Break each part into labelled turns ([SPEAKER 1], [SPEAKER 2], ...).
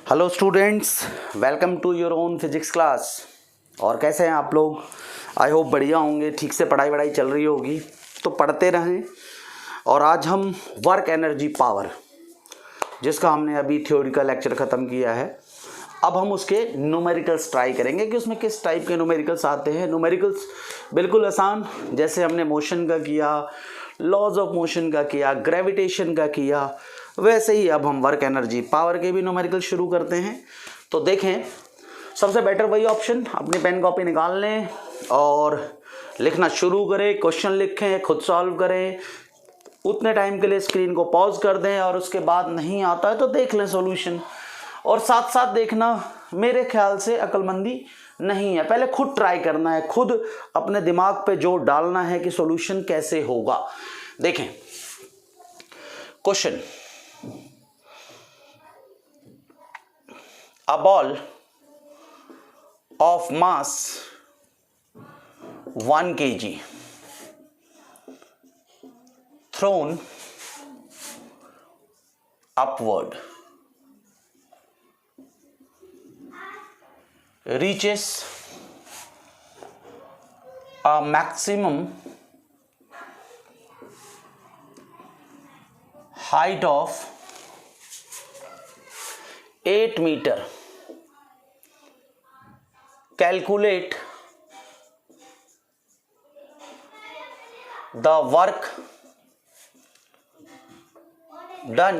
[SPEAKER 1] Hello students, welcome to your own physics class. और कैसे हैं आप लोग? आई होप बढ़िया होंगे, ठीक से पढ़ाई वढ़ाई चल रही होगी तो पढ़ते रहें। और आज हम वर्क एनर्जी पावर, जिसका हमने अभी थ्योरिटिकल लेक्चर ख़त्म किया है, अब हम उसके न्यूमेरिकल्स ट्राई करेंगे कि उसमें किस टाइप के न्यूमेरिकल्स आते हैं। न्यूमेरिकल्स बिल्कुल आसान, जैसे हमने मोशन का किया, लॉज ऑफ मोशन का किया, ग्रेविटेशन का किया, वैसे ही अब हम वर्क एनर्जी पावर के भी न्यूमेरिकल शुरू करते हैं। तो देखें, सबसे बेटर वही ऑप्शन, अपनी पेन कॉपी निकाल लें और लिखना शुरू करें, क्वेश्चन लिखें, खुद सॉल्व करें। उतने टाइम के लिए स्क्रीन को पॉज कर दें और उसके बाद नहीं आता है तो देख लें सॉल्यूशन। और साथ साथ देखना, मेरे ख्याल से अक्लमंदी नहीं है, पहले खुद ट्राई करना है, खुद अपने दिमाग पे जोर डालना है कि सॉल्यूशन कैसे होगा। देखें question, a ball of mass 1 kg thrown upward reaches a maximum height of 8 meter. Calculate the work done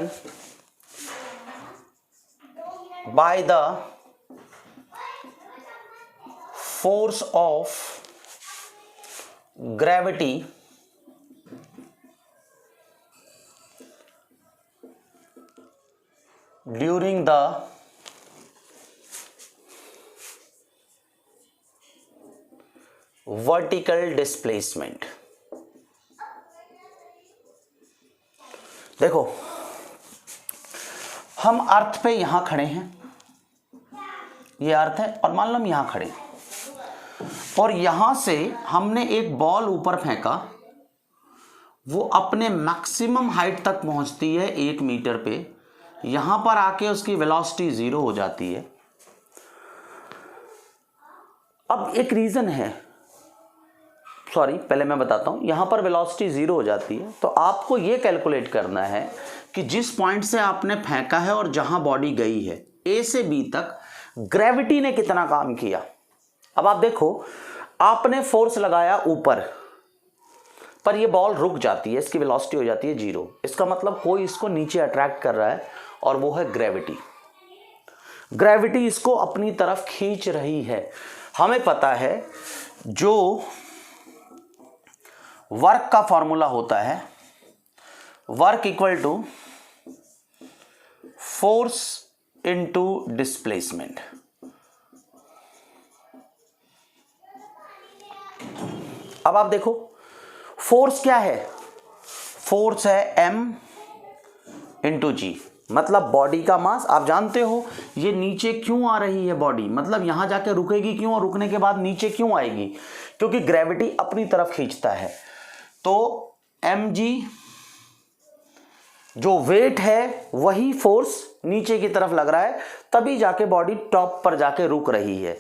[SPEAKER 1] by the force of gravity during the vertical displacement. देखो, हम अर्थ पे यहां खड़े हैं, ये अर्थ है, और मान लो हम यहां खड़े हैं और यहां से हमने एक बॉल ऊपर फेंका, वो अपने मैक्सिमम हाइट तक पहुंचती है 8 मीटर पे। यहां पर आके उसकी वेलोसिटी 0 हो जाती है। अब एक रीजन है, सॉरी पहले मैं बताता हूं, यहां पर वेलोसिटी 0 हो जाती है तो आपको यह कैलकुलेट करना है कि जिस पॉइंट से आपने फेंका है और जहां बॉडी गई है ए से बी तक, ग्रेविटी ने कितना काम किया। अब आप देखो, आपने फोर्स लगाया ऊपर पर यह बॉल रुक जाती है, इसकी वेलोसिटी हो जाती है 0। इसका मतलब कोई इसको नीचे अट्रैक्ट कर रहा है और वो है ग्रेविटी। ग्रेविटी इसको अपनी तरफ खींच रही है। हमें पता है जो वर्क का फॉर्मूला होता है, work equal to force into displacement. अब आप देखो, फोर्स क्या है? फोर्स है m इंटू जी, मतलब बॉडी का मास। आप जानते हो ये नीचे क्यों आ रही है बॉडी, मतलब यहां जाके रुकेगी क्यों और रुकने के बाद नीचे क्यों आएगी? क्योंकि ग्रेविटी अपनी तरफ खींचता है। तो mg जो वेट है वही फोर्स नीचे की तरफ लग रहा है, तभी जाके बॉडी टॉप पर जाके रुक रही है।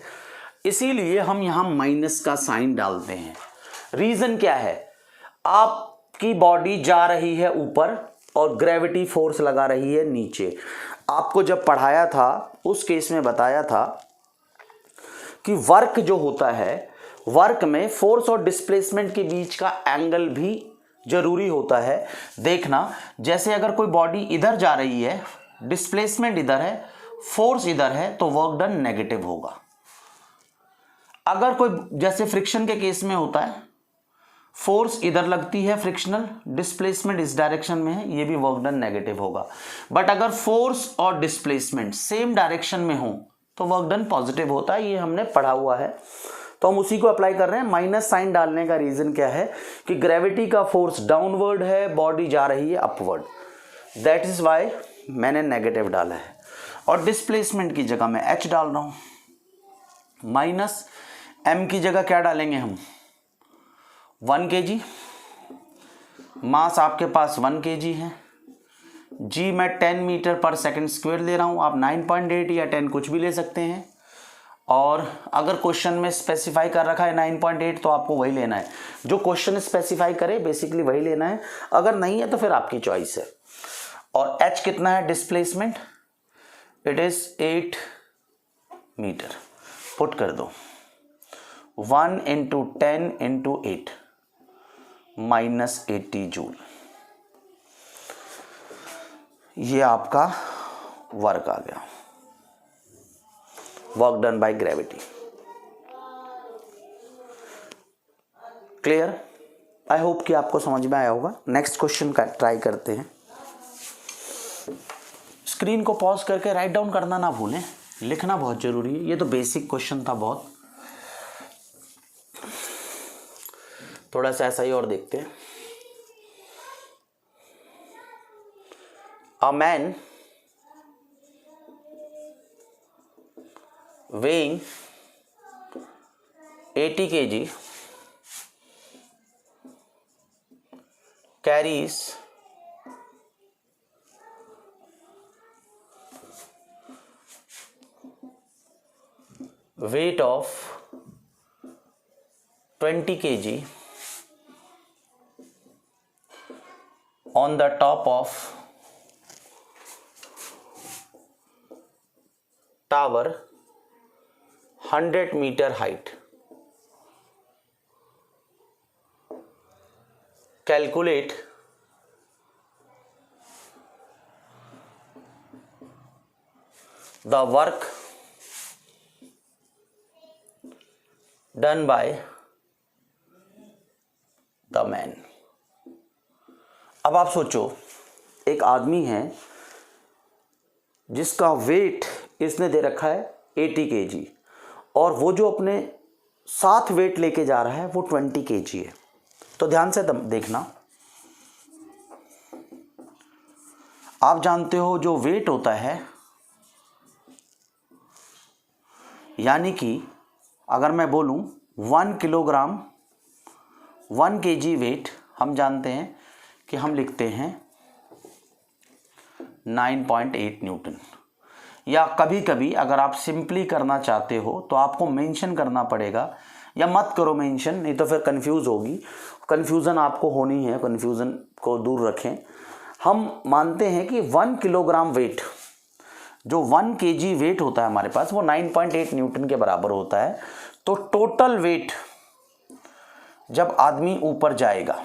[SPEAKER 1] इसीलिए हम यहां माइनस का साइन डालते हैं। रीजन क्या है? आपकी बॉडी जा रही है ऊपर और ग्रेविटी फोर्स लगा रही है नीचे। आपको जब पढ़ाया था उस केस में बताया था कि वर्क जो होता है, वर्क में फोर्स और डिस्प्लेसमेंट के बीच का एंगल भी जरूरी होता है। देखना, जैसे अगर कोई बॉडी इधर जा रही है, डिस्प्लेसमेंट इधर है, फोर्स इधर है, तो वर्क डन नेगेटिव होगा। अगर कोई, जैसे फ्रिक्शन के केस में होता है, फोर्स इधर लगती है फ्रिक्शनल, डिस्प्लेसमेंट इस डायरेक्शन में है, ये भी वर्क डन नेगेटिव होगा। बट अगर फोर्स और डिस्प्लेसमेंट सेम डायरेक्शन में हो तो वर्क डन पॉजिटिव होता है। ये हमने पढ़ा हुआ है, तो हम उसी को अप्लाई कर रहे हैं। माइनस साइन डालने का रीजन क्या है कि ग्रेविटी का फोर्स डाउनवर्ड है, बॉडी जा रही है अपवर्ड, दैट इज वाई मैंने नेगेटिव डाला है। और डिस्प्लेसमेंट की जगह मैं h डाल रहा हूं। माइनस m की जगह क्या डालेंगे हम? 1 kg। मास आपके पास 1 kg है, जी मैं 10 मीटर पर सेकंड स्क्वायर ले रहा हूँ, आप 9.8 या 10 कुछ भी ले सकते हैं। और अगर क्वेश्चन में स्पेसिफाई कर रखा है 9.8 तो आपको वही लेना है, जो क्वेश्चन स्पेसिफाई करे बेसिकली वही लेना है, अगर नहीं है तो फिर आपकी चॉइस है। और h कितना है displacement, it is 8 metre. Put कर दो 1 × 10 × 8 -80 जूल। ये आपका वर्क आ गया, work done by gravity. Clear? I hope कि आपको समझ में आया होगा। नेक्स्ट क्वेश्चन का ट्राई करते हैं। स्क्रीन को पॉज करके राइट डाउन करना ना भूलें, लिखना बहुत जरूरी है। ये तो बेसिक क्वेश्चन था बहुत, थोड़ा सा ऐसा ही और देखते हैं। A man weighing 80 kg carries weight of 20 kg on the top of tower 100 meter height. Calculate the work done by the man. अब आप सोचो, एक आदमी है जिसका वेट इसने दे रखा है 80 kg और वो जो अपने साथ वेट लेके जा रहा है वो 20 kg है। तो ध्यान से देखना, आप जानते हो जो वेट होता है, यानी कि अगर मैं बोलूं 1 किलोग्राम 1 kg वेट, हम जानते हैं कि हम लिखते हैं 9.8 न्यूटन। या कभी कभी अगर आप सिंपली करना चाहते हो तो आपको मेंशन करना पड़ेगा, या मत करो मेंशन, नहीं तो फिर कंफ्यूज होगी। कंफ्यूजन आपको होनी है, कंफ्यूजन को दूर रखें। हम मानते हैं कि 1 किलोग्राम वेट, जो 1 kg वेट होता है हमारे पास, वो 9.8 न्यूटन के बराबर होता है। तो टोटल वेट जब आदमी ऊपर जाएगा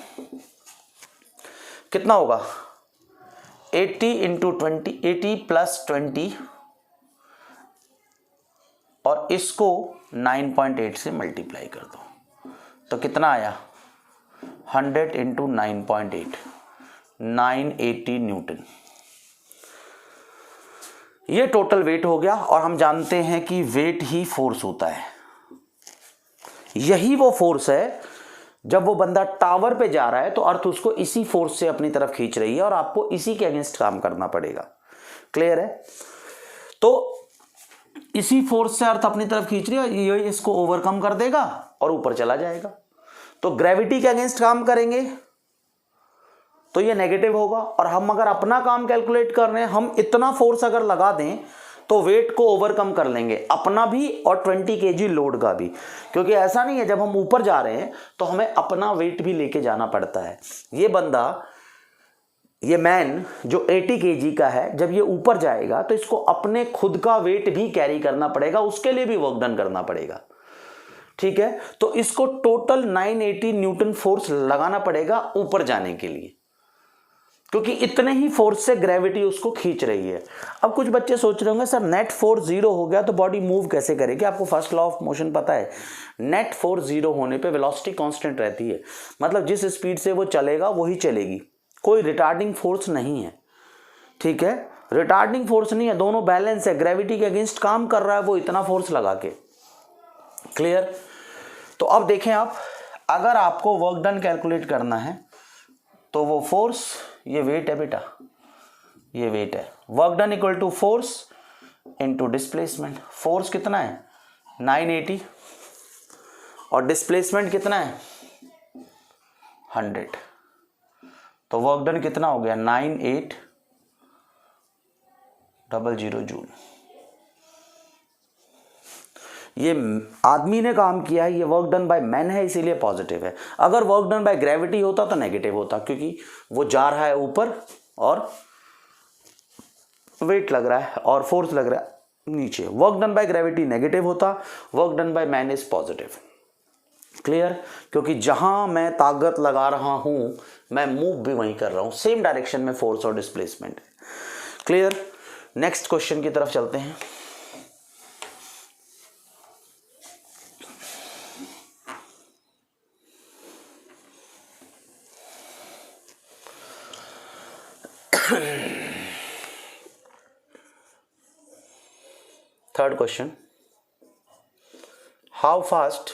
[SPEAKER 1] कितना होगा? 80 × 20, 80 + 20 और इसको 9.8 से मल्टीप्लाई कर दो तो कितना आया? 100 × 9.8, 980 न्यूटन। ये टोटल वेट हो गया। और हम जानते हैं कि वेट ही फोर्स होता है। यही वो फोर्स है, जब वो बंदा टावर पे जा रहा है तो अर्थ उसको इसी फोर्स से अपनी तरफ खींच रही है और आपको इसी के अगेंस्ट काम करना पड़ेगा। क्लियर है? तो इसी फोर्स से अर्थ अपनी तरफ खींच रही है, ये इसको ओवरकम कर देगा और ऊपर चला जाएगा। तो ग्रेविटी के अगेंस्ट काम करेंगे तो ये नेगेटिव होगा। और हम अगर अपना काम कैलकुलेट कर रहे हैं, हम इतना फोर्स अगर लगा दें तो वेट को ओवरकम कर लेंगे, अपना भी और 20 kg लोड का भी। क्योंकि ऐसा नहीं है, जब हम ऊपर जा रहे हैं तो हमें अपना वेट भी लेके जाना पड़ता है। ये बंदा, ये मैन जो 80 kg का है, जब ये ऊपर जाएगा तो इसको अपने खुद का वेट भी कैरी करना पड़ेगा, उसके लिए भी वर्क डन करना पड़ेगा। ठीक है? तो इसको टोटल 980 न्यूटन फोर्स लगाना पड़ेगा ऊपर जाने के लिए, क्योंकि इतने ही फोर्स से ग्रेविटी उसको खींच रही है। अब कुछ बच्चे सोच रहे होंगे, सर नेट फोर्स 0 हो गया तो बॉडी मूव कैसे करेगी? आपको फर्स्ट लॉ ऑफ मोशन पता है, नेट फोर्स 0 होने पे वेलोसिटी कांस्टेंट रहती है। मतलब जिस स्पीड से वो चलेगा वही चलेगी, कोई रिटार्डिंग फोर्स नहीं है। ठीक है? रिटार्डिंग फोर्स नहीं है, दोनों बैलेंस है। ग्रेविटी के अगेंस्ट काम कर रहा है वो इतना फोर्स लगा के। क्लियर? तो अब देखें आप, अगर आपको वर्क डन कैलकुलेट करना है तो वो फोर्स, ये वेट है बेटा, ये वेट है। Work done equal to force into displacement. Force कितना है? 980 और डिस्प्लेसमेंट कितना है? 100। तो वर्क डन कितना हो गया? 98 00 जूल। ये आदमी ने काम किया है, ये वर्क डन बाय मैन है, इसीलिए पॉजिटिव है। अगर वर्क डन बाय ग्रेविटी होता तो नेगेटिव होता, क्योंकि वो जा रहा है ऊपर और वेट लग रहा है और फोर्स लग रहा है नीचे। Work done by gravity negative होता, work done by man is positive. Clear? क्योंकि जहां मैं ताकत लगा रहा हूं मैं मूव भी वहीं कर रहा हूं, सेम डायरेक्शन में फोर्स और डिस्प्लेसमेंट है। क्लियर? नेक्स्ट क्वेश्चन की तरफ चलते हैं। Third question, how fast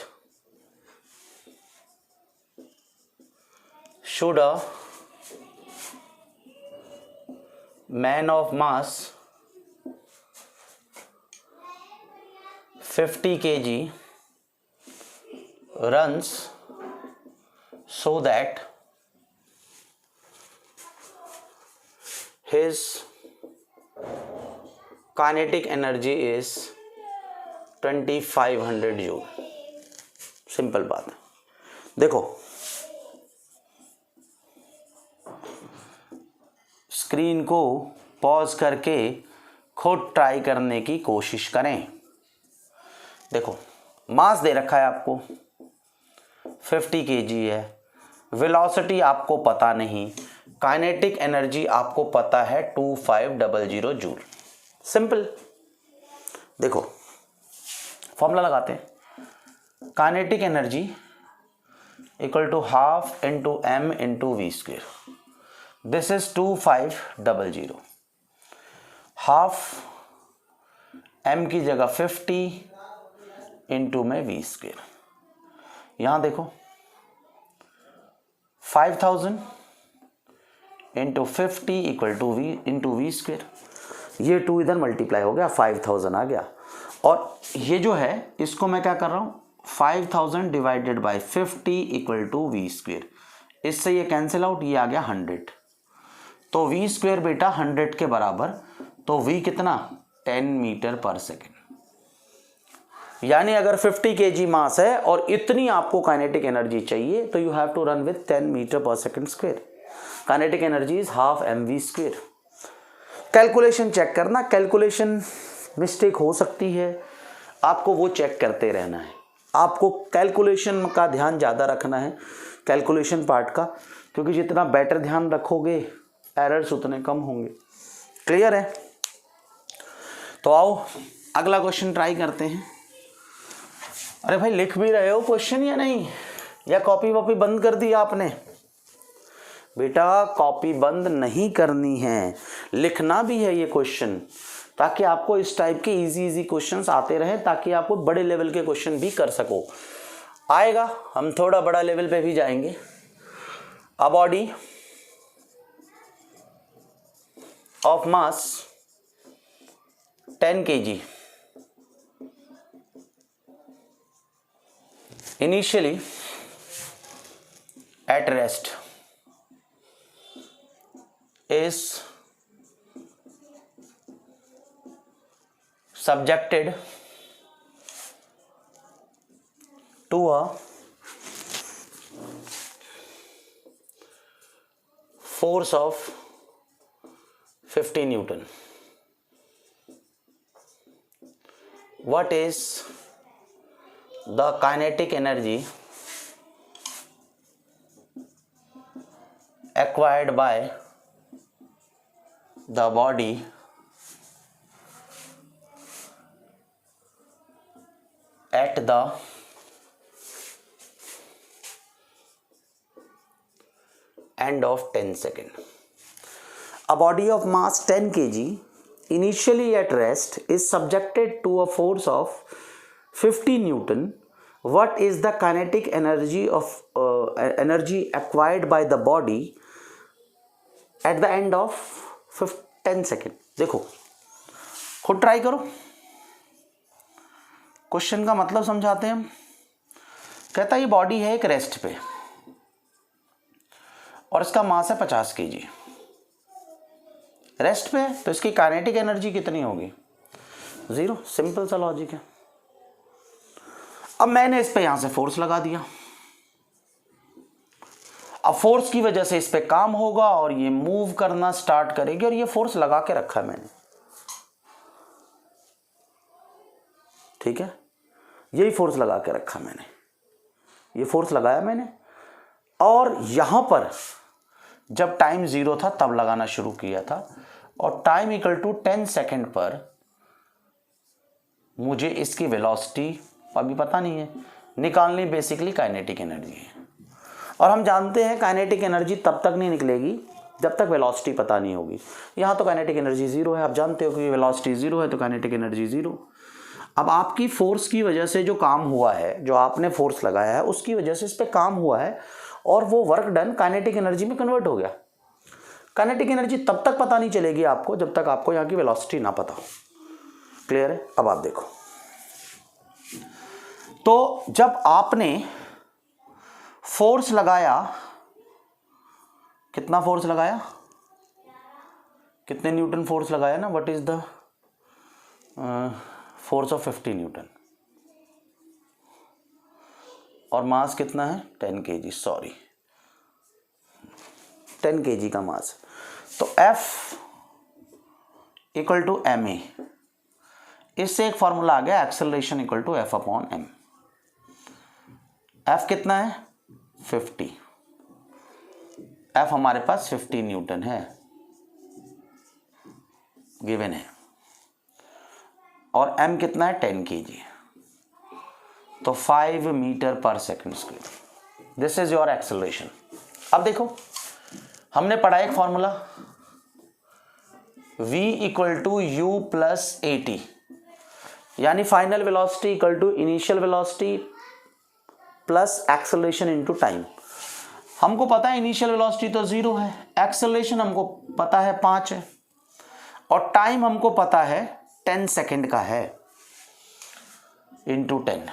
[SPEAKER 1] should a man of mass 50 kg runs so that his kinetic energy is 2500 joule. Simple बात है। देखो, स्क्रीन को पॉज करके खुद ट्राई करने की कोशिश करें। देखो, मास दे रखा है आपको 50 kg है, वेलोसिटी आपको पता नहीं, काइनेटिक एनर्जी आपको पता है 2500 जूल। सिंपल। देखो, फॉर्मूला लगाते हैं। Kinetic energy equal to half into M into V square. This is 2500। Half M की जगह 50 इंटू में वी स्क्वेयर। यहां देखो 5000 into 50 equal to V into V square. ये 2 इधर मल्टीप्लाई हो गया, 5000 आ गया। और ये जो है इसको मैं क्या कर रहा हूं, 5000 divided by 50 equal to V square. इससे ये कैंसिल आउट, ये आ गया 100। तो वी स्क्वेयर बेटा 100 के बराबर, तो वी कितना 10 मीटर पर सेकेंड। यानी अगर 50 kg मास है और इतनी आपको काइनेटिक एनर्जी चाहिए तो you have to run with 10 metre per second square. Kinetic energy is half m v square. Calculation check करना, कैलकुलेशन मिस्टेक हो सकती है, आपको वो चेक करते रहना है। आपको कैलकुलेशन का ध्यान ज़्यादा रखना है, कैलकुलेशन पार्ट का, क्योंकि जितना बेटर ध्यान रखोगे एरर्स उतने कम होंगे। क्लियर है? तो आओ अगला क्वेश्चन ट्राई करते हैं। अरे भाई, लिख भी रहे हो क्वेश्चन या नहीं, या कॉपी वॉपी बंद कर दी आपने? बेटा, कॉपी बंद नहीं करनी है, लिखना भी है ये क्वेश्चन, ताकि आपको इस टाइप के इजी क्वेश्चंस आते रहे, ताकि आपको बड़े लेवल के क्वेश्चन भी कर सको। आएगा, हम थोड़ा बड़ा लेवल पे भी जाएंगे। A body of mass 10 kg initially at rest is subjected to a force of 50 Newton. What is the kinetic energy acquired by the body at the end of 10 seconds? A body of mass 10 kg initially at rest is subjected to a force of 50 Newton. What is the kinetic energy of energy acquired by the body at the end of 10 second? देखो, खुद try करो, question का मतलब समझाते हैं हम। कहता है ये बॉडी है एक रेस्ट पे और इसका मास है 50 kg। रेस्ट पे है, तो इसकी काइनेटिक एनर्जी कितनी होगी? 0। सिंपल सा लॉजिक है। अब मैंने इस पे यहां से फोर्स लगा दिया, अब फोर्स की वजह से इस पे काम होगा और ये मूव करना स्टार्ट करेगी, और ये फोर्स लगा के रखा है मैंने, ठीक है, यही फोर्स लगा के रखा मैंने, ये फोर्स लगाया मैंने, और यहां पर जब टाइम 0 था तब लगाना शुरू किया था, और टाइम इक्वल टू 10 सेकेंड पर मुझे इसकी वेलोसिटी अभी पता नहीं है, निकालनी बेसिकली काइनेटिक एनर्जी है। और हम जानते हैं काइनेटिक एनर्जी तब तक नहीं निकलेगी जब तक वेलोसिटी पता नहीं होगी। यहाँ तो काइनेटिक एनर्जी 0 है, आप जानते हो कि वेलोसिटी 0 है तो काइनेटिक एनर्जी 0। अब आपकी फोर्स की वजह से जो काम हुआ है, जो आपने फोर्स लगाया है उसकी वजह से इस पर काम हुआ है, और वो वर्क डन काइनेटिक एनर्जी में कन्वर्ट हो गया। काइनेटिक एनर्जी तब तक पता नहीं चलेगी आपको जब तक आपको यहाँ की वेलोसिटी ना पता हो। क्लियर है? अब आप देखो, तो जब आपने फोर्स लगाया, कितना फोर्स लगाया, कितने न्यूटन फोर्स लगाया ना, what is the force of 50 Newton, और मास कितना है 10 kg, सॉरी 10 kg का मास। तो F इक्वल टू ma, इससे एक फॉर्मूला आ गया, acceleration equal to F upon m। F कितना है 50, F हमारे पास 50 न्यूटन है, गिवन है, और m कितना है 10 kg, तो 5 metre per second square. This is your acceleration. अब देखो, हमने पढ़ा एक formula v equal to u plus at, यानी final velocity equal to initial velocity plus acceleration into time. हमको पता है इनिशियल वेलोसिटी तो 0 है, एक्सेलरेशन हमको पता है 5 है, और टाइम हमको पता है 10 सेकेंड का है, इंटू 10,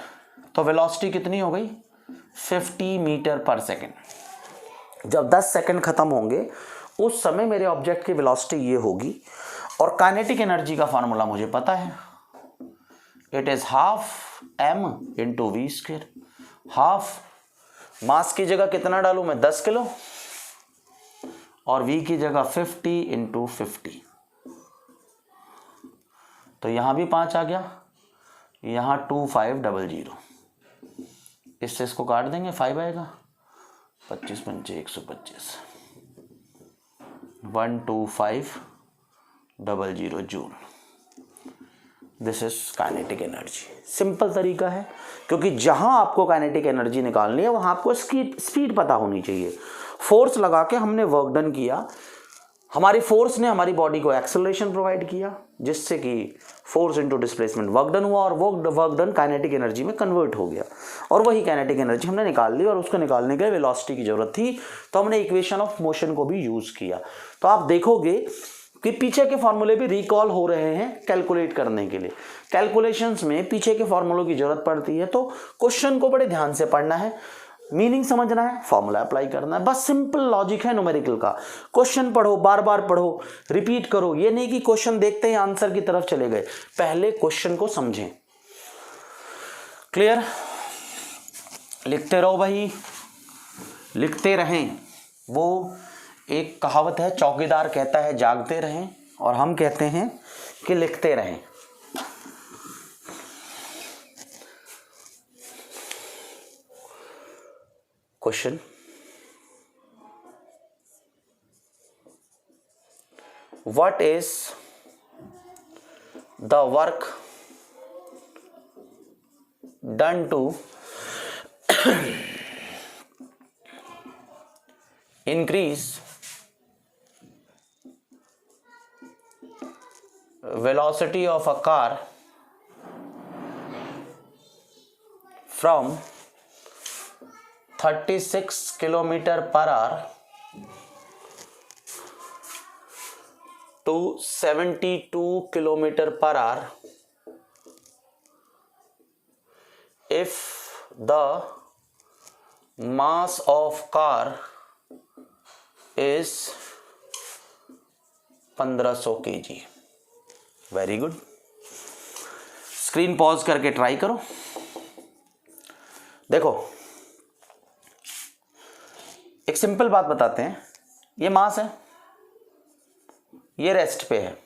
[SPEAKER 1] तो वेलोसिटी कितनी हो गई 50 मीटर पर सेकेंड। जब 10 सेकेंड खत्म होंगे उस समय मेरे ऑब्जेक्ट की वेलोसिटी ये होगी, और काइनेटिक एनर्जी का फॉर्मूला मुझे पता है, it is half m into v square. Half, mass की जगह कितना डालूं मैं 10 किलो, और v की जगह 50 इंटू 50, तो यहां भी 5 आ गया, यहां 2500, इससे इसको काट देंगे 5 आएगा, 25 पंचे 125, 12500 joule. This is kinetic energy. Simple तरीका है, क्योंकि जहां आपको काइनेटिक एनर्जी निकालनी है वहां आपको स्पीड पता होनी चाहिए। फोर्स लगा के हमने वर्क डन किया, हमारी फोर्स ने हमारी बॉडी को एक्सेलरेशन प्रोवाइड किया, जिससे कि force into displacement work done हुआ, और वर्क डन काइनेटिक एनर्जी में कन्वर्ट हो गया, और वही काइनेटिक एनर्जी हमने निकाल ली, और उसको निकालने के लिए वेलोसिटी की जरूरत थी, तो हमने इक्वेशन ऑफ मोशन को भी यूज किया। तो आप देखोगे कि पीछे के फॉर्मूले भी रिकॉल हो रहे हैं कैलकुलेट करने के लिए। कैलकुलेशंस में पीछे के फॉर्मूलों की जरूरत पड़ती है, तो क्वेश्चन को बड़े ध्यान से पढ़ना है, मीनिंग समझना है, फॉर्मूला अप्लाई करना है, बस सिंपल लॉजिक है न्यूमेरिकल का। क्वेश्चन पढ़ो, बार बार पढ़ो, रिपीट करो, ये नहीं कि क्वेश्चन देखते ही आंसर की तरफ चले गए, पहले क्वेश्चन को समझें। क्लियर? लिखते रहो भाई, लिखते रहें। वो एक कहावत है, चौकीदार कहता है जागते रहें, और हम कहते हैं कि लिखते रहें। Question, what is the work done to increase velocity of a car from 36 kilometer per hour to 72 kilometer per hour if the mass of car is 1500 kg। Very good. Screen pause करके try करो। देखो एक simple बात बताते हैं, ये मास है, ये रेस्ट पे है,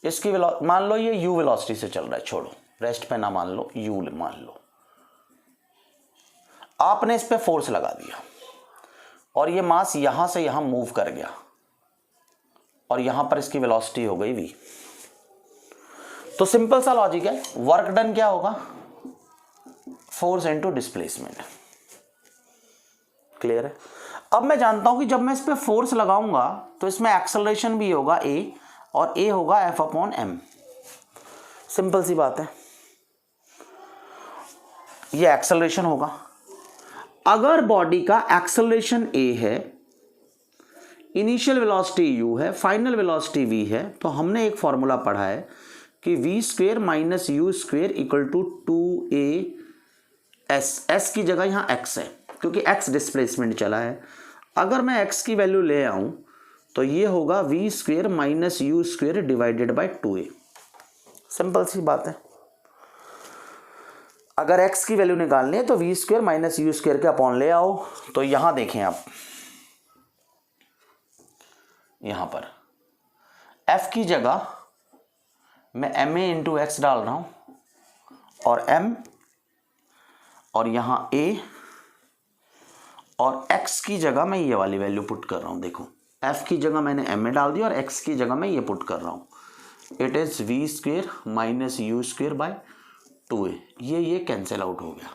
[SPEAKER 1] इसकी मान लो ये u वेलोसिटी से चल रहा है, छोड़ो रेस्ट पे ना मान लो, u मान लो। आपने इस पे फोर्स लगा दिया और ये मास यहां से यहां मूव कर गया और यहां पर इसकी वेलोसिटी हो गई v। तो सिंपल सा लॉजिक है, वर्क डन क्या होगा, फोर्स इनटू डिस्प्लेसमेंट। क्लियर है। अब मैं जानता हूं कि जब मैं इस पे फोर्स लगाऊंगा तो इसमें एक्सेलरेशन भी होगा a और a होगा F/m। सिंपल सी बात है, ये एक्सेलरेशन होगा। अगर बॉडी का एक्सेलरेशन a है, इनिशियल वेलोसिटी u है, फाइनल वेलोसिटी v है, तो हमने एक फॉर्मूला पढ़ा है कि v² minus u² equal to 2as। s की जगह यहां x है क्योंकि x डिस्प्लेसमेंट चला है। अगर मैं x की वैल्यू ले आऊं तो ये होगा v² minus u² divided by 2a। Simple सी बात है। अगर x की वैल्यू निकालनी है तो v² माइनस u² के अपॉन ले आओ। तो यहां देखें आप, यहां पर f की जगह मैं ma इंटू एक्स डाल रहा हूं और m और यहां a, और x की जगह मैं ये वाली वैल्यू पुट कर रहा हूं। देखो f की जगह मैंने ma डाल दी और x की जगह मैं ये पुट कर रहा हूं। It is v² minus u² by 2a। ये कैंसिल आउट हो गया।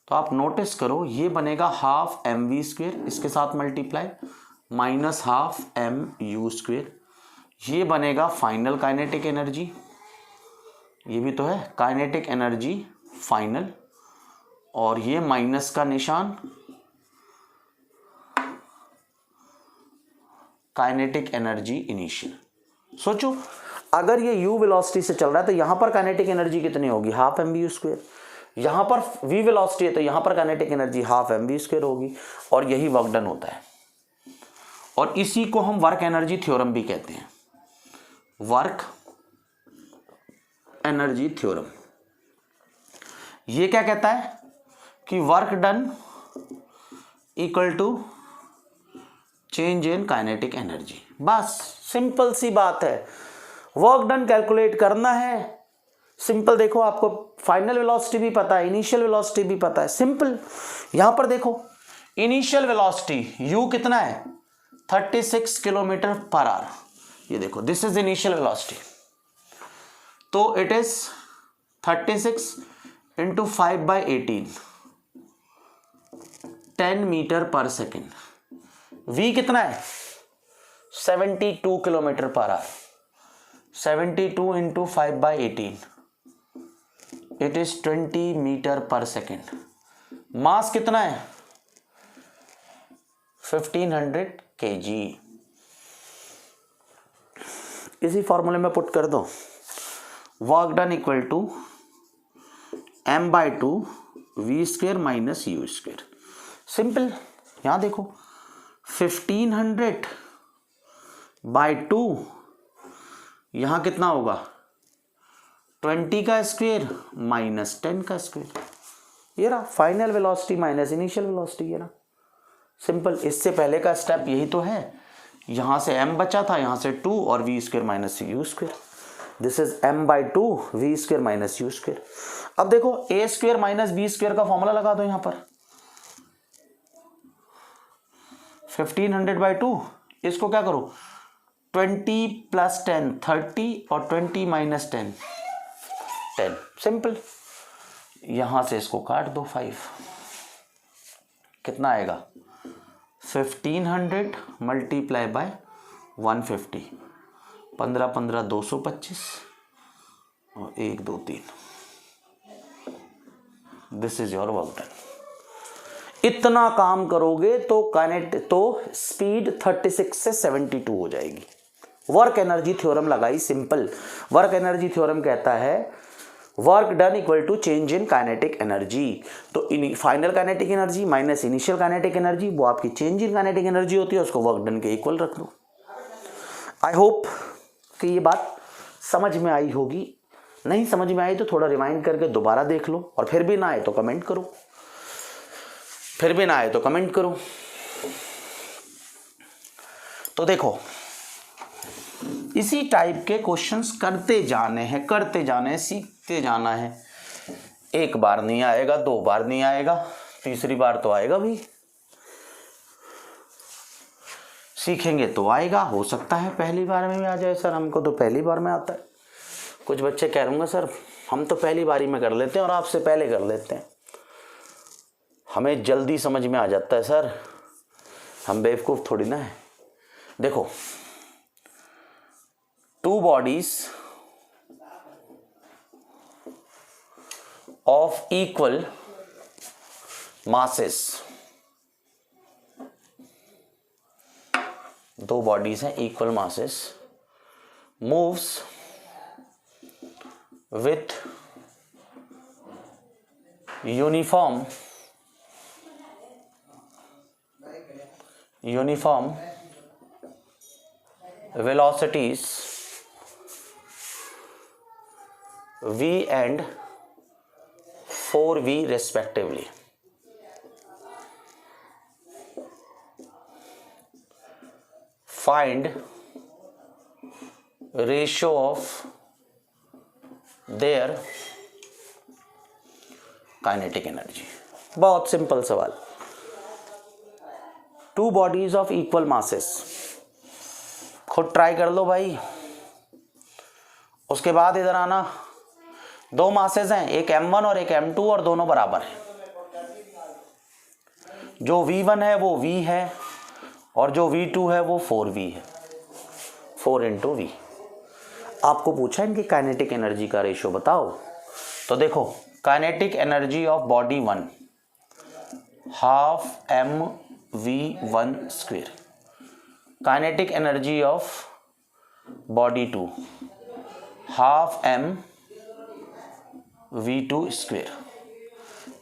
[SPEAKER 1] तो आप नोटिस करो ये बनेगा हाफ mv², इसके साथ मल्टीप्लाई माइनस हाफ mu²। ये बनेगा फाइनल काइनेटिक एनर्जी, ये भी तो है काइनेटिक एनर्जी फाइनल, और ये माइनस का निशान काइनेटिक एनर्जी इनिशियल। सोचो अगर ये u वेलोसिटी से चल रहा है तो यहां पर काइनेटिक एनर्जी कितनी होगी, हाफ mv²। यहां पर v वेलोसिटी है तो यहां पर काइनेटिक एनर्जी हाफ mv² होगी और यही वर्क डन होता है। और इसी को हम वर्क एनर्जी थ्योरम भी कहते हैं, वर्क एनर्जी थ्योरम। ये क्या कहता है कि work done equal to change in kinetic energy. बस सिंपल सी बात है, वर्क डन कैलकुलेट करना है। सिंपल देखो, आपको फाइनल वेलोसिटी भी पता है, इनिशियल वेलोसिटी भी पता है। सिंपल यहां पर देखो इनिशियल वेलोसिटी u कितना है, 36 किलोमीटर पर आवर। ये देखो दिस इज इनिशियल वेलोसिटी, तो it is 36 into 5/18, 10 metre per second. v कितना है, 72 kilometre per hour. 72 into 5/18, it is 20 metre per second. Mass कितना है, 1500 kg। इसी फॉर्मूले में पुट कर दो, work done equal to m/2 v² minus u²। Simple. यहां देखो 1500/2, यहां कितना होगा 20 का स्क्वायर माइनस 10 का स्क्वायर। ये रहा final velocity minus initial velocity. ये रहा सिंपल। इससे पहले का स्टेप यही तो है, यहां से m बचा था, यहां से 2 और v² minus u²। This is m/2 v² minus u²। अब देखो a² माइनस b² का फॉर्मूला लगा दो यहां पर। 1500/2, इसको क्या करो 20 प्लस 10 30 और 20 माइनस 10 10। सिंपल। यहां से इसको काट दो 5, कितना आएगा 1500 मल्टीप्लाई बाय 150, 15 15 225 और 1 2 3। This is your work done. इतना काम करोगे तो स्पीड 36 से 72 हो जाएगी। वर्क एनर्जी थ्योरम लगाई, सिंपल। वर्क एनर्जी थ्योरम कहता है work done equal to change in kinetic energy. तो final kinetic energy minus initial kinetic energy, वो आपकी चेंज इन काइनेटिक एनर्जी होती है, उसको वर्क डन के इक्वल रख दो। आई होप कि ये बात समझ में आई होगी। नहीं समझ में आई तो थोड़ा रिवाइंड करके दोबारा देख लो, और फिर भी ना आए तो कमेंट करो, फिर भी ना आए तो कमेंट करो। तो देखो, इसी टाइप के क्वेश्चंस करते जाने हैं, सीखते जाना है। एक बार नहीं आएगा, 2 बार नहीं आएगा, तीसरी बार तो आएगा भी। सीखेंगे तो आएगा। हो सकता है पहली बार में भी आ जाए। सर हमको तो पहली बार में आता है। कुछ बच्चे कह रहे सर हम तो पहली बारी में कर लेते हैं और आपसे पहले कर लेते हैं, हमें जल्दी समझ में आ जाता है। सर हम बेवकूफ़ थोड़ी ना है। देखो, 2 bodies of equal masses, 2 bodies हैं equal masses, moves with uniform velocities v and 4v respectively. Find ratio of their kinetic energy. बहुत सिंपल सवाल। 2 bodies of equal masses, खुद ट्राई कर लो भाई। उसके बाद इधर आना, 2 मासेस हैं, एक m1 और एक m2 और दोनों बराबर हैं। जो v1 है वो v है और जो v2 है वो 4v है, 4 इंटू वी। आपको पूछा इनकी काइनेटिक एनर्जी का रेशियो बताओ। तो देखो, kinetic energy of body 1 half mv1 square, kinetic energy of body 2 half mv2 square.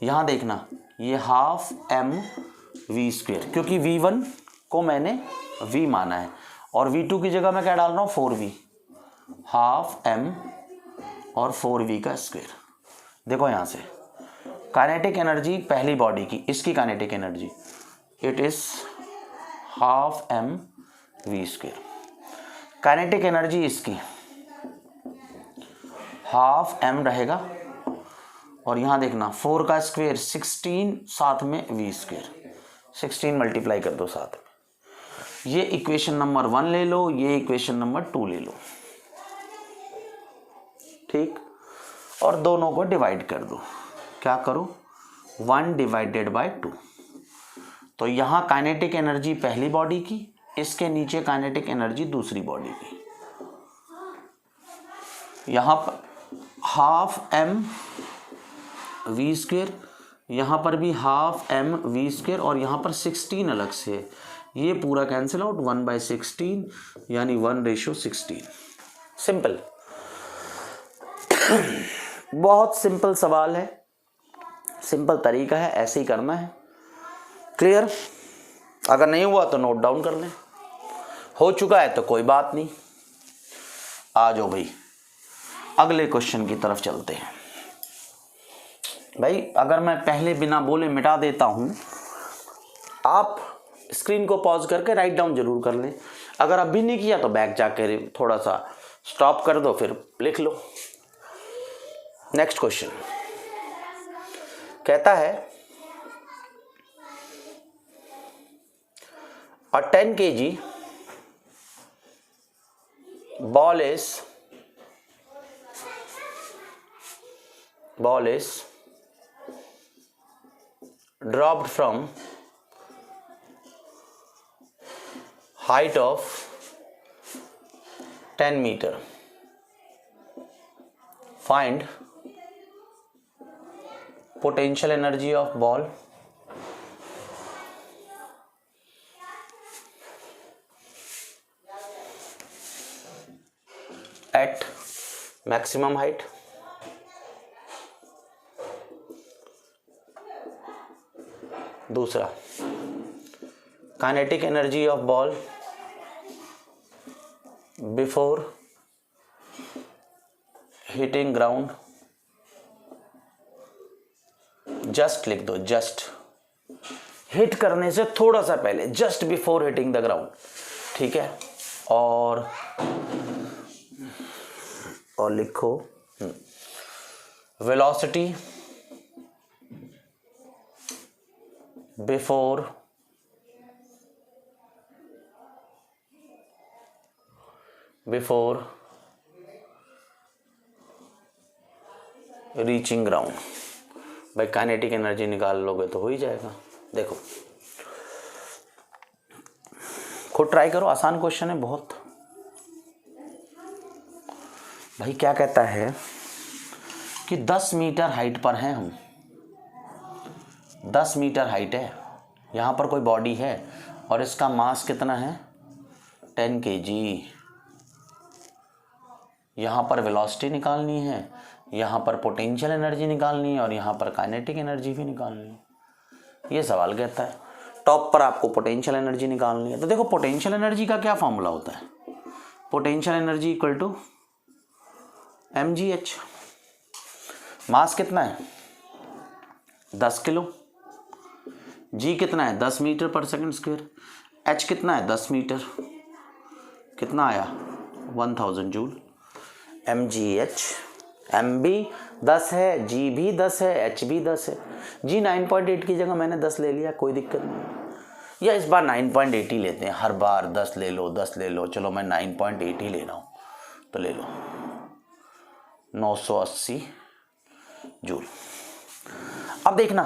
[SPEAKER 1] यहाँ देखना, ये हाफ mv स्क्वायर, क्योंकि v1 को मैंने v माना है और v2 की जगह मैं क्या डाल रहा हूँ 4v, हाफ m और 4v का स्क्वायर। देखो यहाँ से काइनेटिक एनर्जी पहली बॉडी की, इसकी kinetic energy it is half mv square. Kinetic energy इसकी हाफ m रहेगा और यहाँ देखना 4 का स्क्वायर 16, साथ में v स्क्वायर 16 मल्टीप्लाई कर दो साथ में। ये इक्वेशन नंबर 1 ले लो, ये इक्वेशन नंबर 2 ले लो, ठीक। और दोनों को डिवाइड कर दो। क्या करो, 1 डिवाइडेड बाय 2। तो यहाँ काइनेटिक एनर्जी पहली बॉडी की, इसके नीचे काइनेटिक एनर्जी दूसरी बॉडी की। यहाँ पर हाफ mv स्क्वायर, यहाँ पर भी हाफ mv स्क्वायर और यहाँ पर 16 अलग से है। ये पूरा कैंसिल आउट, 1/16 यानी 1:16। सिंपल, बहुत सिंपल सवाल है, सिंपल तरीका है, ऐसे ही करना है। क्लियर? अगर नहीं हुआ तो नोट डाउन कर लें, हो चुका है तो कोई बात नहीं। आ जाओ भाई, अगले क्वेश्चन की तरफ चलते हैं। भाई अगर मैं पहले बिना बोले मिटा देता हूं, आप स्क्रीन को पॉज करके राइट डाउन जरूर कर लें। अगर अभी नहीं किया तो बैक जाकर थोड़ा सा स्टॉप कर दो, फिर लिख लो। नेक्स्ट क्वेश्चन कहता है a 10 kg ball is dropped from height of 10 meter. Find potential energy of ball at maximum height. दूसरा, kinetic energy of ball before hitting ground, just लिख दो, जस्ट हिट करने से थोड़ा सा पहले, just before hitting the ground, ठीक है। और लिखो वेलोसिटी बिफोर रीचिंग ग्राउंड। भाई काइनेटिक एनर्जी निकाल लोगे तो हो ही जाएगा। देखो खुद ट्राई करो, आसान क्वेश्चन है बहुत। भाई क्या कहता है कि 10 मीटर हाइट पर हैं हम, 10 मीटर हाइट है, यहाँ पर कोई बॉडी है और इसका मास कितना है 10 kg। यहाँ पर वेलोसिटी निकालनी है, यहाँ पर पोटेंशियल एनर्जी निकालनी है और यहाँ पर काइनेटिक एनर्जी भी निकालनी है। ये सवाल कहता है। टॉप पर आपको पोटेंशियल एनर्जी निकालनी है। तो देखो पोटेंशियल एनर्जी का क्या फॉर्मूला होता है, potential energy equal to mgh। Mass कितना है 10 किलो, g कितना है 10 metre per second square, h कितना है 10 मीटर, कितना आया 1000 जूल। mgh, m भी 10 है, g भी 10 है, h भी 10 है। g 9.8 की जगह मैंने 10 ले लिया, कोई दिक्कत नहीं। या इस बार 9.8 ही लेते हैं, हर बार 10 ले लो 10 ले लो, चलो मैं 9.8 ही ले रहा हूँ, तो ले लो 980 जूल। अब देखना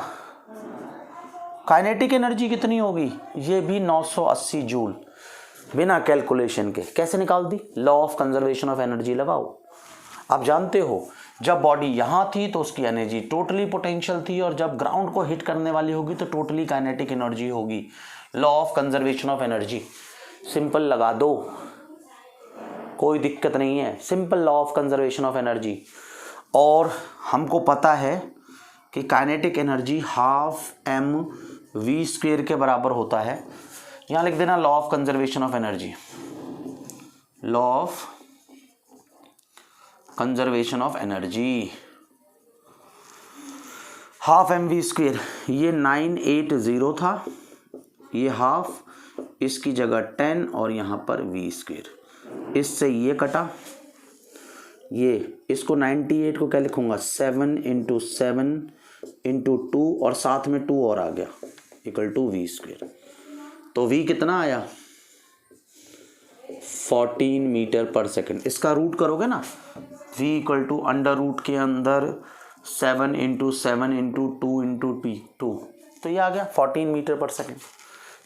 [SPEAKER 1] काइनेटिक एनर्जी कितनी होगी, ये भी 980 जूल, बिना कैलकुलेशन के कैसे निकाल दी, law of conservation of energy लगाओ। आप जानते हो जब बॉडी यहाँ थी तो उसकी एनर्जी टोटली पोटेंशियल थी, और जब ग्राउंड को हिट करने वाली होगी तो टोटली काइनेटिक एनर्जी होगी। Law of conservation of energy simple लगा दो, कोई दिक्कत नहीं है, simple law of conservation of energy. और हमको पता है कि काइनेटिक एनर्जी हाफ mv² के बराबर होता है। यहाँ लिख देना law of conservation of energy, law of conservation of energy half mv², ये 980 था, ये हाफ, इसकी जगह 10 और यहाँ पर v², इससे ये कटा, ये इसको 98 को क्या लिखूंगा 7 × 7 × 2 और साथ में 2 और आ गया इक्वल टू v²। तो v कितना आया 14 मीटर पर सेकंड। इसका रूट करोगे ना, v equal to under root के अंदर 7 × 7 × 2 × 2, तो ये आ गया 14 मीटर पर सेकंड।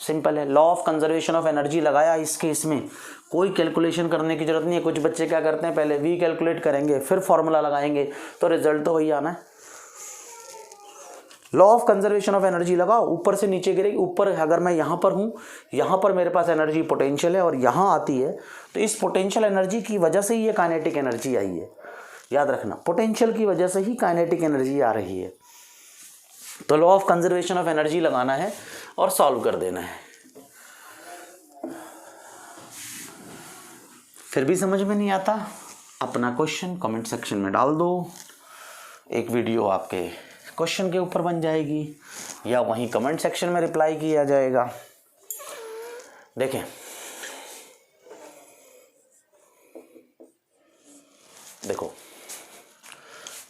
[SPEAKER 1] सिंपल है। Law of conservation of energy लगाया इस केस में, कोई कैलकुलेशन करने की जरूरत नहीं है। कुछ बच्चे क्या करते हैं, पहले v कैलकुलेट करेंगे फिर फॉर्मूला लगाएंगे, तो रिजल्ट तो वही आना है। Law of conservation of energy लगाओ, ऊपर से नीचे गिरेगी। ऊपर अगर मैं यहाँ पर हूँ, यहाँ पर मेरे पास एनर्जी पोटेंशियल है और यहाँ आती है, तो इस पोटेंशियल एनर्जी की वजह से ही ये काइनेटिक एनर्जी आई है। याद रखना, पोटेंशियल की वजह से ही काइनेटिक एनर्जी आ रही है। तो law of conservation of energy लगाना है और सॉल्व कर देना है। फिर भी समझ में नहीं आता, अपना क्वेश्चन कमेंट सेक्शन में डाल दो, एक वीडियो आपके क्वेश्चन के ऊपर बन जाएगी या वहीं कमेंट सेक्शन में रिप्लाई किया जाएगा। देखें, देखो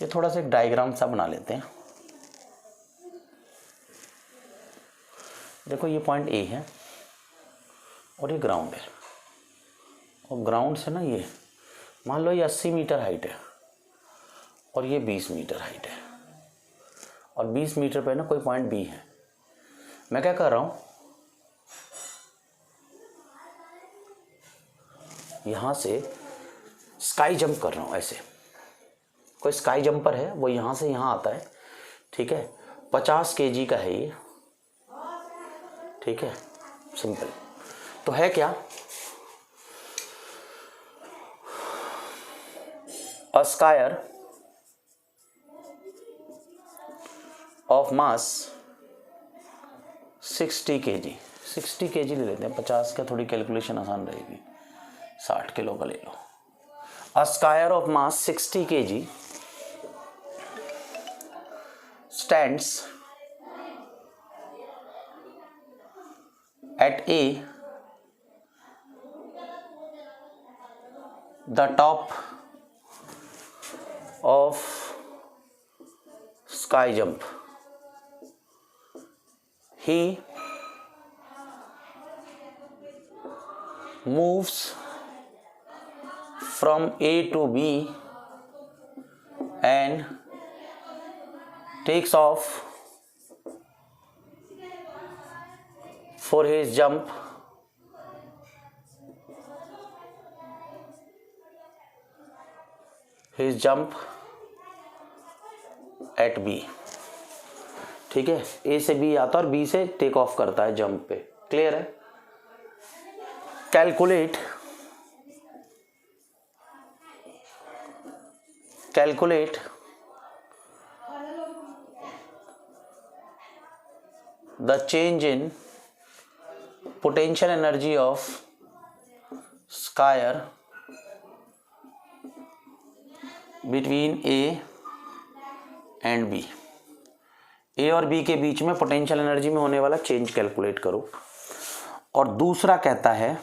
[SPEAKER 1] ये थोड़ा सा एक डायग्राम सा बना लेते हैं। देखो ये पॉइंट ए है और ये ग्राउंड है, और ग्राउंड से ना ये मान लो ये 80 मीटर हाइट है और ये 20 मीटर हाइट है, और 20 मीटर पे ना कोई पॉइंट बी है। मैं क्या कर रहा हूँ, यहाँ से स्काई जंप कर रहा हूँ। ऐसे कोई स्काई जंपर है, वो यहाँ से यहाँ आता है, ठीक है, 50 kg का है ये, ठीक है, सिंपल। तो है क्या, a square of mass 60 kg, 60 kg ले लेते हैं, 50 का थोड़ी कैलकुलेशन आसान रहेगी। 60 किलो का ले लो। A square of mass 60 kg stands at the top of sky jump. He moves from A to B and takes off for his jump at B. ठीक है, ए से बी आता है और बी से टेक ऑफ करता है जंप पे। क्लियर है? Calculate the change in potential energy of skier between A and B. ए और बी के बीच में पोटेंशियल एनर्जी में होने वाला चेंज कैलकुलेट करो। और दूसरा कहता है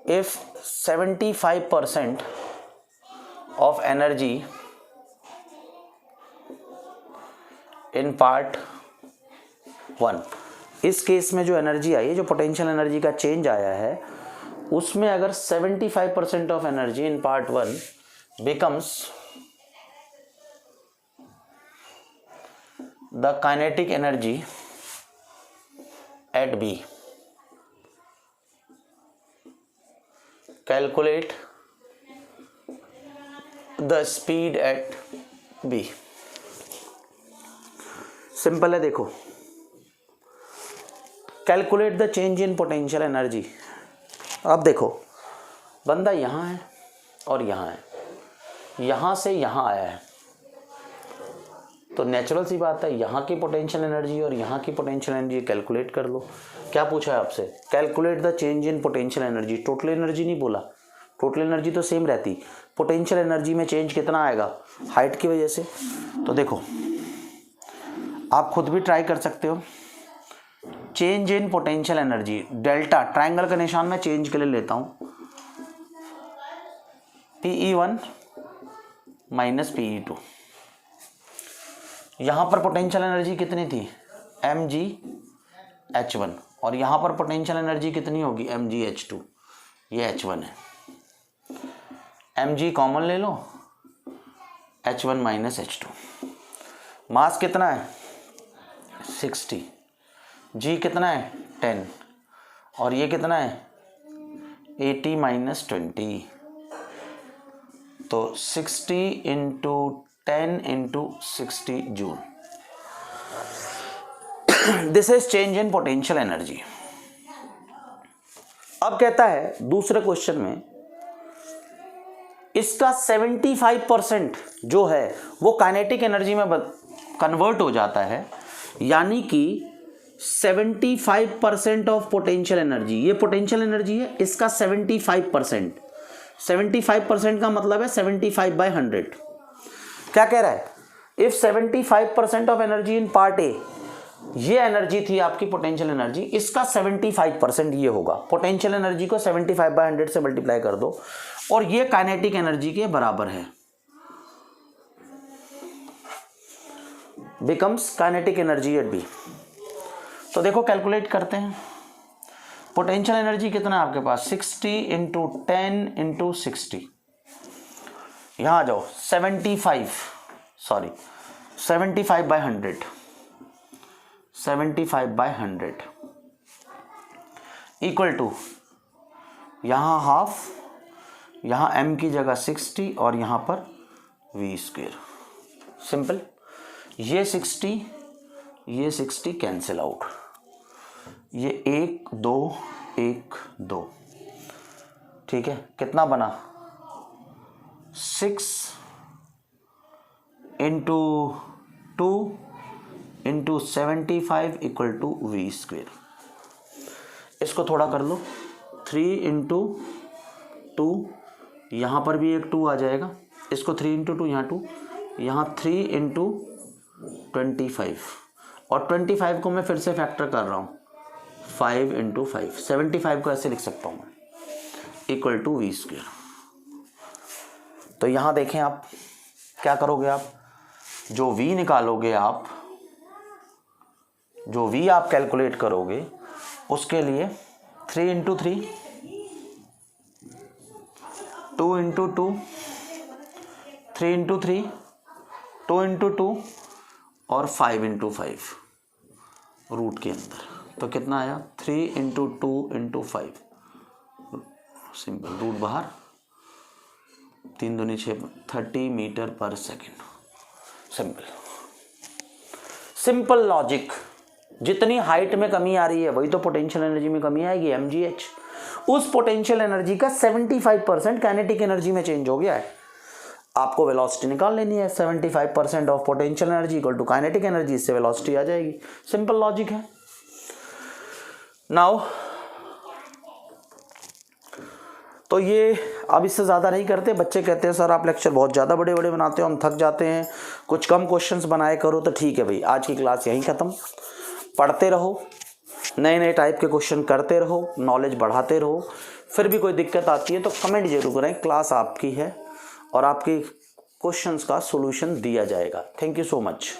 [SPEAKER 1] if 75% of energy in part 1, इस केस में जो एनर्जी आई है, जो पोटेंशियल एनर्जी का चेंज आया है, उसमें अगर 75% of energy in part 1 becomes the kinetic energy at B. Calculate the speed at B. Simple है, देखो, calculate the change in potential energy. अब देखो, बंदा यहाँ है और यहाँ है, यहाँ से यहाँ आया है, तो नेचुरल सी बात है, यहाँ की पोटेंशियल एनर्जी और यहाँ की पोटेंशियल एनर्जी कैलकुलेट कर लो। क्या पूछा है आपसे? Calculate the change in potential energy. Total energy नहीं बोला, टोटल एनर्जी तो सेम रहती, पोटेंशियल एनर्जी में चेंज कितना आएगा हाइट की वजह से। तो देखो, आप खुद भी ट्राई कर सकते हो। Change in potential energy, delta, triangle का निशान मैं चेंज के लिए लेता हूँ, PE1 माइनस PE2। यहाँ पर पोटेंशियल एनर्जी कितनी थी? mgh1, और यहाँ पर पोटेंशियल एनर्जी कितनी होगी? mgh2। ये h1 है, mg कॉमन ले लो, h1 माइनस h2। मास कितना है? 60, g कितना है? 10, और ये कितना है? 80 माइनस 20, तो 60 into 10 into 60 joule. This is change in potential energy. अब कहता है दूसरे क्वेश्चन में, इसका 75% जो है वो काइनेटिक एनर्जी में कन्वर्ट हो जाता है, यानी कि 75% ऑफ पोटेंशियल एनर्जी, ये पोटेंशियल एनर्जी है, इसका 75% का मतलब है 75/100। क्या कह रहा है? If 75% of energy in part A, ये एनर्जी थी आपकी पोटेंशियल एनर्जी, इसका 75% ये होगा। पोटेंशियल एनर्जी को 75/100 से मल्टीप्लाई कर दो और ये काइनेटिक एनर्जी के बराबर है, becomes kinetic energy at B. तो देखो कैलकुलेट करते हैं। पोटेंशियल एनर्जी कितना है आपके पास? 60 इंटू 10 इंटू 60। यहाँ आ जाओ, 75/100 इक्वल टू, यहाँ हाफ, यहाँ m की जगह 60 और यहाँ पर v²। सिंपल, ये 60 कैंसिल आउट, ये 1 2 1 2, ठीक है। कितना बना? 6 into 2 into 75 equal to v²। इसको थोड़ा कर लो, 3 इंटू 2, यहाँ पर भी एक 2 आ जाएगा, इसको 3 इंटू 2, यहाँ 2, यहाँ 3 इंटू 25, और 25 को मैं फिर से फैक्टर कर रहा हूँ 5 इंटू 5, 75 को ऐसे लिख सकता हूँ मैं, इक्वल टू v²। तो यहाँ देखें आप क्या करोगे, आप जो v निकालोगे, आप जो v आप कैलकुलेट करोगे उसके लिए 3 इंटू 3, 2 इंटू 2, 3 इंटू 3, 2 इंटू 2 और 5 इंटू 5 रूट के अंदर। तो कितना आया 3 इंटू 2 इंटू 5, सिंपल, रूट बाहर, 3 दूनी 6, 30 metre per second. Simple simple logic. जितनी हाइट में कमी आ रही है वही तो पोटेंशियल एनर्जी में कमी आएगी, mgh। उस पोटेंशियल एनर्जी का 75% काइनेटिक एनर्जी में चेंज हो गया है। आपको वेलोसिटी निकाल लेनी है, 75% of potential energy equal to kinetic energy, इससे वेलोसिटी आ जाएगी। सिंपल लॉजिक है। नाउ तो ये अब इससे ज़्यादा नहीं करते। बच्चे कहते हैं सर आप लेक्चर बहुत ज़्यादा बड़े बड़े बनाते हो, हम थक जाते हैं, कुछ कम क्वेश्चंस बनाए करो। तो ठीक है भाई, आज की क्लास यहीं ख़त्म। पढ़ते रहो, नए नए टाइप के क्वेश्चन करते रहो, नॉलेज बढ़ाते रहो। फिर भी कोई दिक्कत आती है तो कमेंट जरूर करें, क्लास आपकी है और आपके क्वेश्चंस का सॉल्यूशन दिया जाएगा। Thank you so much.